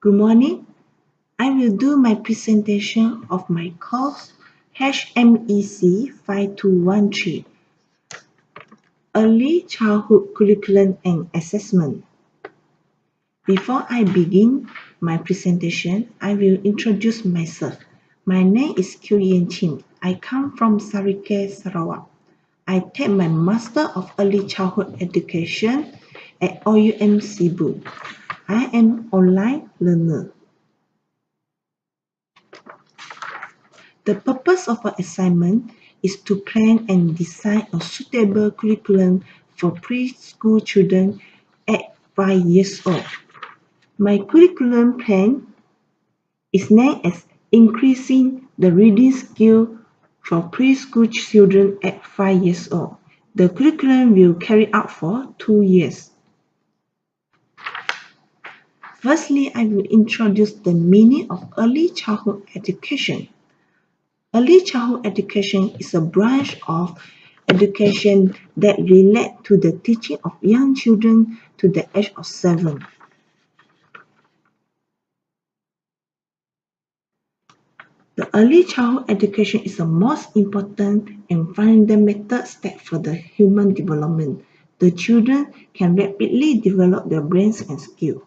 Good morning. I will do my presentation of my course HMEC 5213 Early Childhood Curriculum and Assessment. Before I begin my presentation, I will introduce myself. My name is Kyu Yen Chin. I come from Sarike, Sarawak. I take my Master of Early Childhood Education at OUM Cebu. I am online learner. The purpose of our assignment is to plan and design a suitable curriculum for preschool children at 5 years old. My curriculum plan is named as Increasing the Reading Skill for Preschool Children at 5 years old. The curriculum will carry out for 2 years. Firstly, I will introduce the meaning of early childhood education. Early childhood education is a branch of education that relates to the teaching of young children to the age of 7. The early childhood education is the most important and fundamental step for the human development. The children can rapidly develop their brains and skills.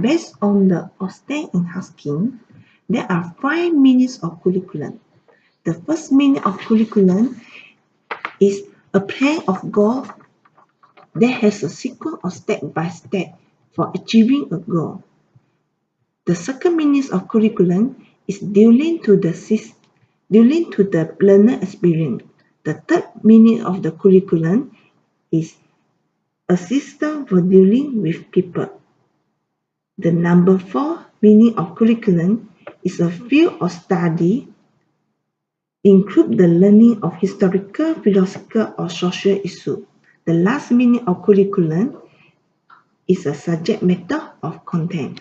Based on the Osteen and Huskin, there are 5 meanings of curriculum. The first meaning of curriculum is a plan of goals that has a sequence of step-by-step for achieving a goal. The second meaning of curriculum is dealing to the learner experience. The third meaning of the curriculum is a system for dealing with people. The number 4 meaning of curriculum is a field of study include the learning of historical, philosophical, or social issues. The last meaning of curriculum is a subject matter of content.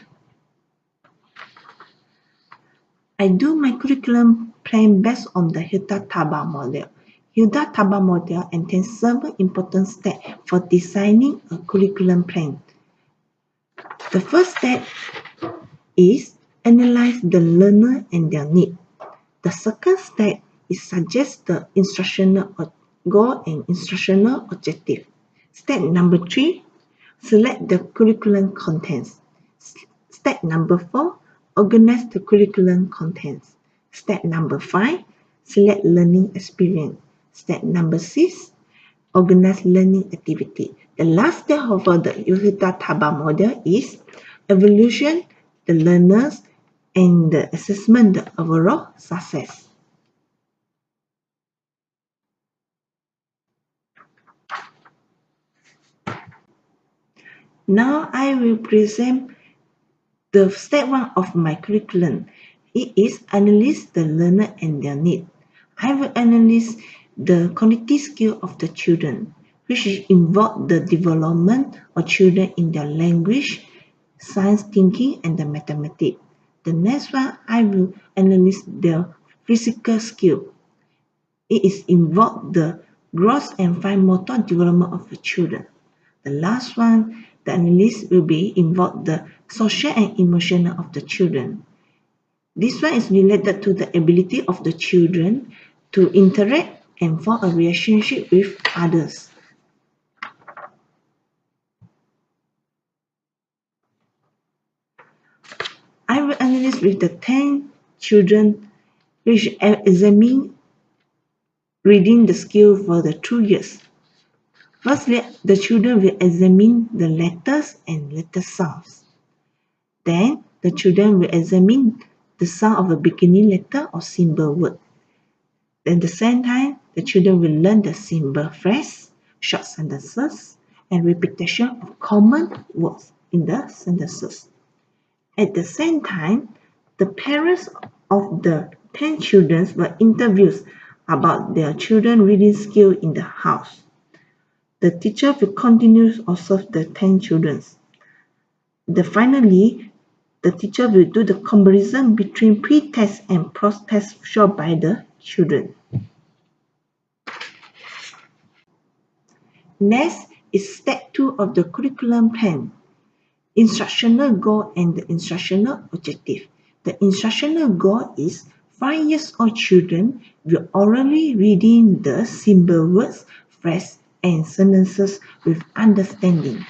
I do my curriculum plan based on the Hilda-Taba model. Hilda-Taba model entails several important steps for designing a curriculum plan. The first step is analyze the learner and their need. The second step is suggest the instructional goal and instructional objective. Step number 3, select the curriculum contents. Step number 4, organize the curriculum contents. Step number 5, select learning experience. Step number 6, organize learning activity. The last step of the Hilda-Taba model is evaluation the learners and the assessment the overall success. Now I will present the step 1 of my curriculum. It is analyze the learner and their need. I will analyze the cognitive skill of the children, which involve the development of children in their language, science thinking, and the mathematics. The next one, I will analyze their physical skill. It is involve the gross and fine motor development of the children. The last one, the analysis will be involve the social and emotional of the children. This one is related to the ability of the children to interact and form a relationship with others. I will analyze with the 10 children which examine reading the skill for the 2 years. Firstly, the children will examine the letters and letter sounds. Then, the children will examine the sound of a beginning letter or symbol word. Then, at the same time, the children will learn the symbol phrase, short sentences, and repetition of common words in the sentences. At the same time, the parents of the 10 children were interviewed about their children's reading skill in the house. The teacher will continue to observe the 10 children. Finally, the teacher will do the comparison between pre-test and post-test shown by the children. Next is step 2 of the curriculum plan. Instructional goal and the instructional objective. The instructional goal is 5 years old children will orally reading the symbol words, phrases, and sentences with understanding.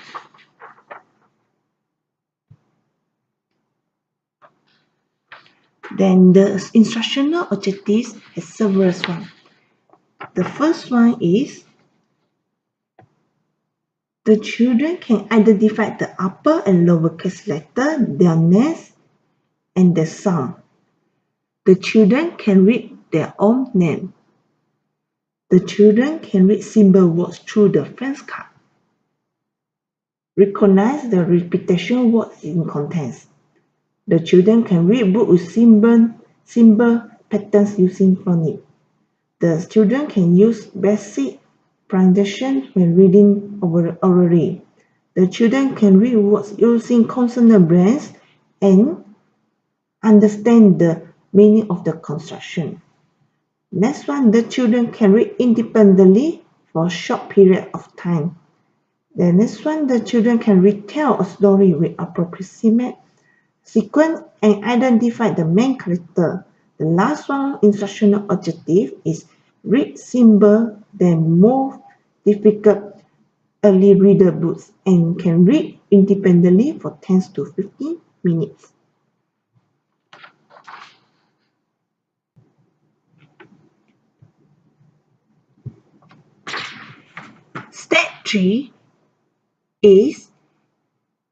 Then the instructional objectives has several ones. The first one is the children can identify the upper and lower case letter, their names, and the sound. The children can read their own name. The children can read symbol words through the friends card. Recognize the repetition words in contents. The children can read book with symbol patterns using phonics. The children can use basic pronunciation when reading orally. The children can read words using consonant brands and understand the meaning of the construction. Next one, the children can read independently for a short period of time. The next one, the children can retell a story with approximate sequence and identify the main character. The last one, instructional objective, is read symbol, then more difficult early reader books and can read independently for 10 to 15 minutes. Step 3 is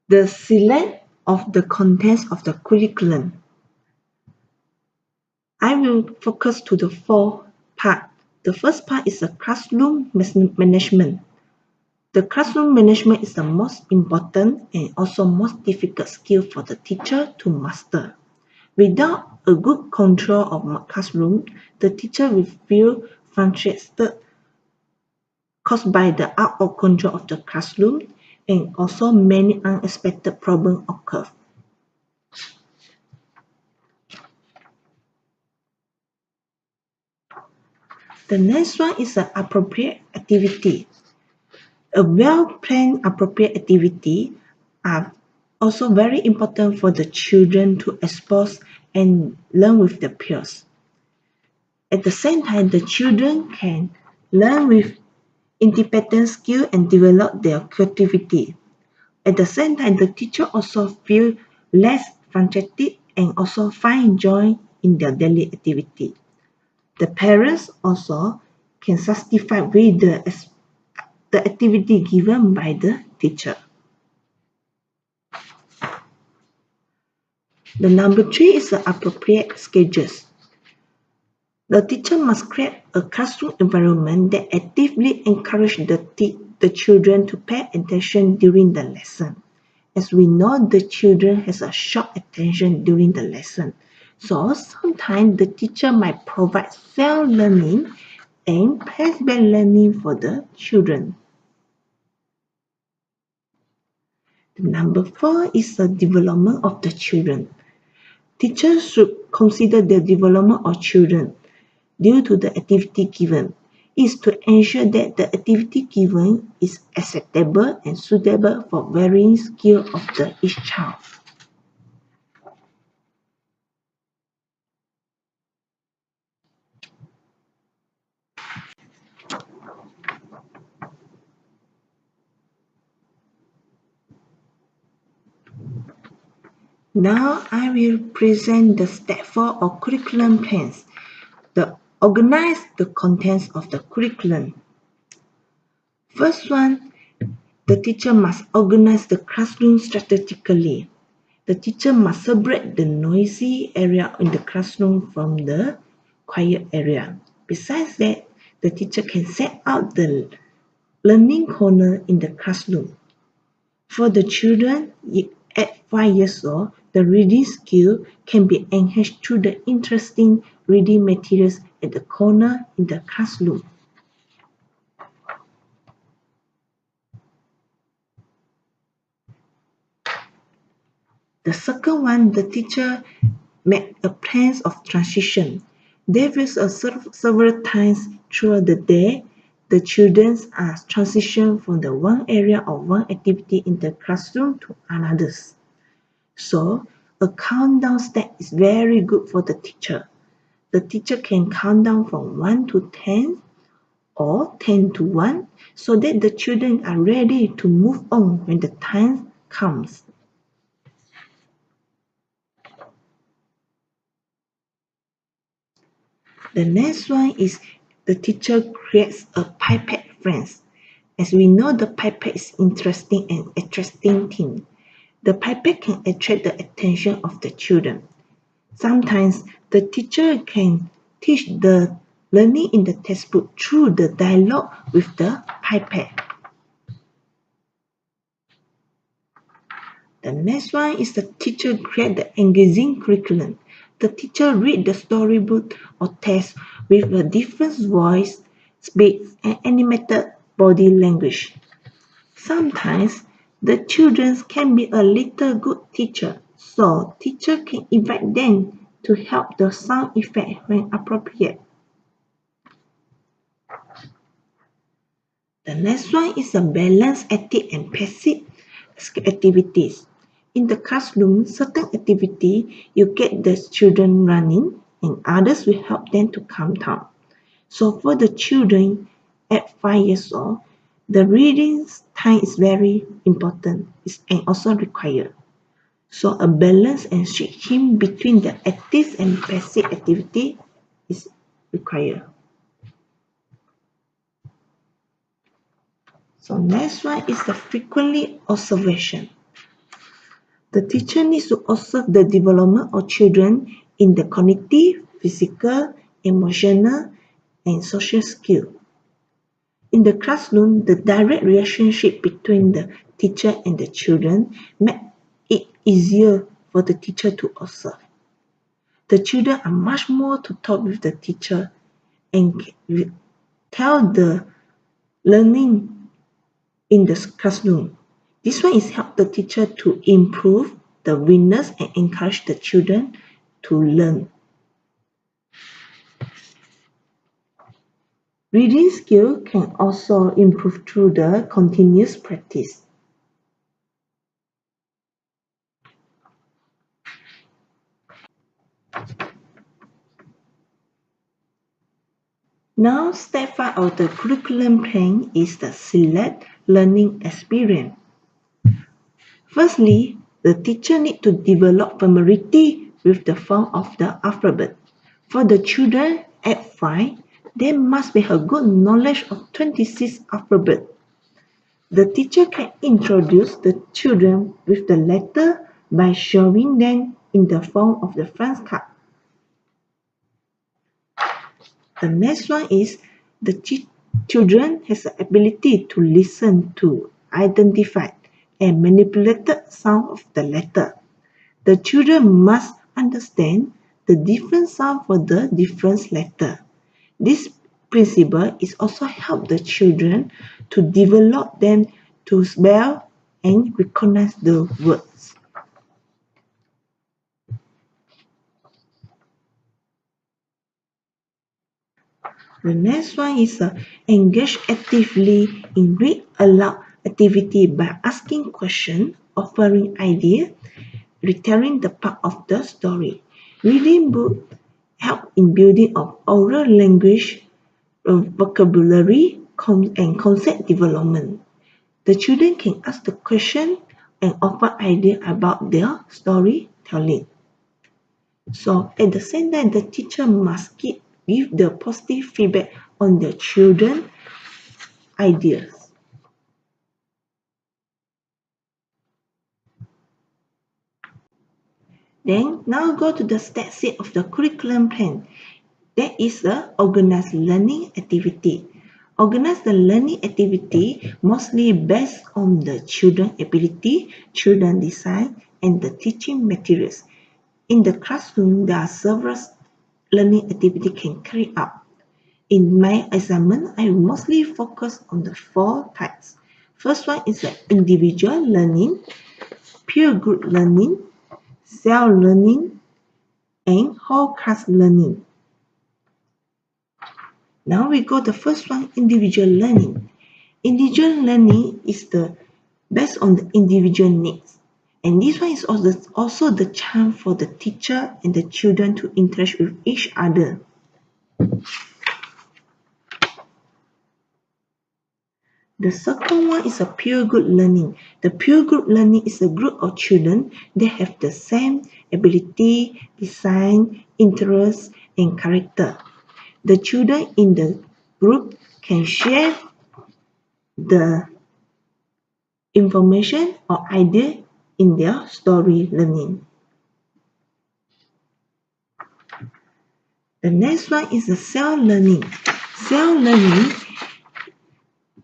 the select of the contents of the curriculum. I will focus to the 4 part. The first part is the classroom management. The classroom management is the most important and also most difficult skill for the teacher to master. Without a good control of classroom, the teacher will feel frustrated caused by the out of control of the classroom, and also many unexpected problems occur. The next one is the appropriate activity. A well-planned appropriate activity are also very important for the children to expose and learn with their peers. At the same time, the children can learn with independent skill and develop their creativity. At the same time, the teacher also feel less frustrated and also find joy in their daily activity. The parents also can satisfy with the activity given by the teacher. The number 3 is the appropriate schedules. The teacher must create a classroom environment that actively encourages the children to pay attention during the lesson. As we know, the children has a short attention during the lesson. So sometimes the teacher might provide self-learning and place-based learning for the children. The number 4 is the development of the children. Teachers should consider the development of children due to the activity given. Is to ensure that the activity given is acceptable and suitable for varying skills of each child. Now I will present the step 4 of curriculum plans. Organize the contents of the curriculum. First one, the teacher must organize the classroom strategically. The teacher must separate the noisy area in the classroom from the quiet area. Besides that, the teacher can set out the learning corner in the classroom. For the children at 5 years old, the reading skill can be enhanced through the interesting reading materials at the corner in the classroom. The second one, the teacher make a plan of transition. There is several times throughout the day the children are transition from the one area or one activity in the classroom to another. So a countdown step is very good for the teacher. The teacher can count down from 1 to 10 or 10 to 1 so that the children are ready to move on when the time comes. The next one is the teacher creates a pipette friends. As we know, the pipette is interesting and attracting thing. The pipette can attract the attention of the children. Sometimes the teacher can teach the learning in the textbook through the dialogue with the pipette. The next one is the teacher create the engaging curriculum. The teacher read the storybook or text with a different voice, speech, and animated body language. Sometimes the children can be a little good teacher, so teacher can invite them to help the sound effect when appropriate. The next one is a balance active and passive activities. In the classroom, certain activity you get the children running and others will help them to calm down. So for the children at 5 years old, the reading time is very important and also required. So a balance and switching between the active and passive activity is required. So next one is the frequently observation. The teacher needs to observe the development of children in the cognitive, physical, emotional, and social skills. In the classroom, the direct relationship between the teacher and the children make it easier for the teacher to observe. The children are much more to talk with the teacher and tell the learning in the classroom. This one is help the teacher to improve the willingness and encourage the children to learn. Reading skill can also improve through the continuous practice. Now, step 5 of the curriculum plan is the select learning experience. Firstly, the teacher needs to develop familiarity with the form of the alphabet. For the children at 5, they must have good knowledge of 26 alphabet. The teacher can introduce the children with the letter by showing them in the form of the flashcard. The next one is the children has the ability to listen to, identify, and manipulate the sound of the letter. The children must understand the different sound for the different letter. This principle is also help the children to develop them to spell and recognize the words. The next one is engage actively in read aloud activity by asking questions, offering ideas, retelling the part of the story. Reading book help in building of oral language, vocabulary, and concept development. The children can ask the question and offer idea about their storytelling. So at the same time, the teacher must give the positive feedback on the children's ideas. Then now go to the step 6 of the curriculum plan. That is the organized learning activity. Organize the learning activity mostly based on the children ability, children design, and the teaching materials. In the classroom, there are several learning activities can carry out. In my assignment, I mostly focus on the 4 types. First one is the individual learning, peer group learning, self-learning, and whole class learning. Now we go the first one, individual learning. Individual learning is the based on the individual needs. And this one is also the chance for the teacher and the children to interact with each other. The second one is a peer group learning. The peer group learning is a group of children that have the same ability, design, interests, and character. The children in the group can share the information or idea in their story learning. The next one is the self-learning. Self-learning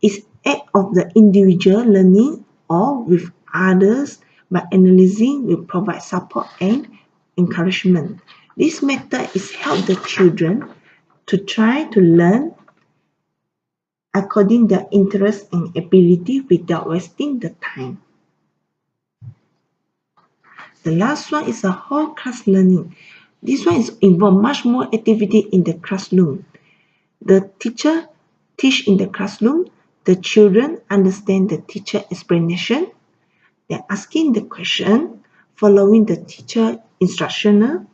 is act of the individual learning or with others by analyzing will provide support and encouragement. This method is help the children to try to learn according to their interest and ability without wasting the time. The last one is a whole class learning. This one is involve much more activity in the classroom. The teacher teach in the classroom. The children understand the teacher explanation. They're asking the question, following the teacher instructional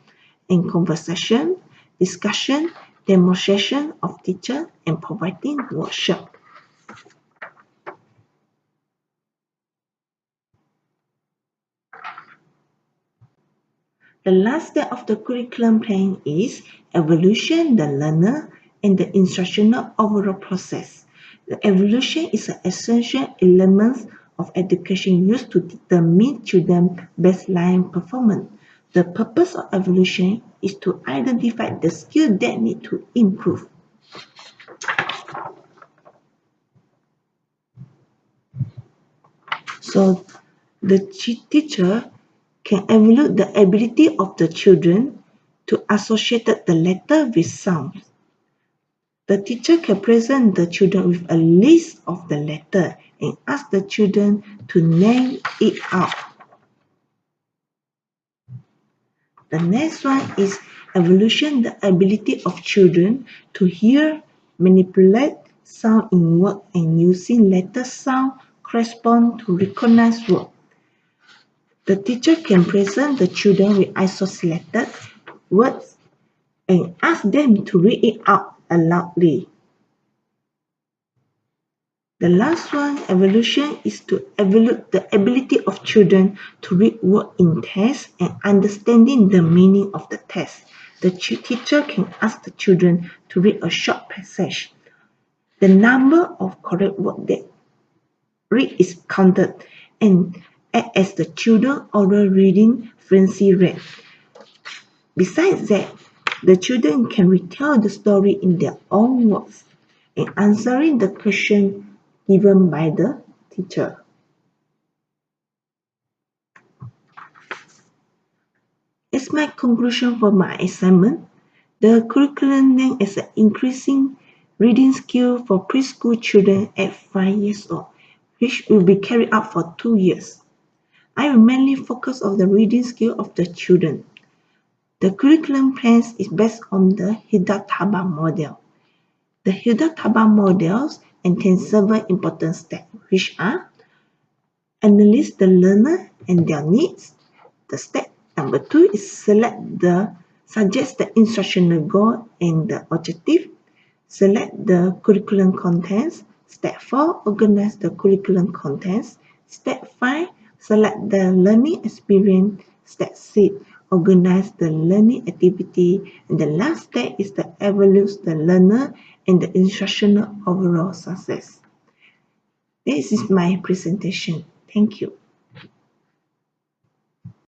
and conversation, discussion, demonstration of teacher, and providing workshop. The last step of the curriculum plan is evaluation the learner and the instructional overall process. The evaluation is an essential element of education used to determine children's baseline performance. The purpose of evaluation is to identify the skills that need to improve. So the teacher can evaluate the ability of the children to associate the letter with sounds. The teacher can present the children with a list of the letter and ask the children to name it out. The next one is evaluation the ability of children to hear, manipulate sound in word and using letter sound correspond to recognized word. The teacher can present the children with isolated words and ask them to read it out loudly. The last one, evaluation, is to evaluate the ability of children to read words in text and understanding the meaning of the text. The teacher can ask the children to read a short passage. The number of correct words that read is counted and act as the children oral reading fluency rate. Besides that, the children can retell the story in their own words and answering the question given by the teacher. As my conclusion for my assignment, the curriculum then is an increasing reading skill for preschool children at 5 years old, which will be carried out for 2 years. I will mainly focus on the reading skill of the children. The curriculum plan is based on the Hida-Taba model. The Hida-Taba models contain several important steps, which are analyze the learner and their needs. The step number 2 is suggest the instructional goal and the objective. Select the curriculum contents. Step 4, organize the curriculum contents. Step 5, select the learning experience. Step 6, organize the learning activity. And the last step is to evaluate the learner and the instructional overall success. This is my presentation. Thank you.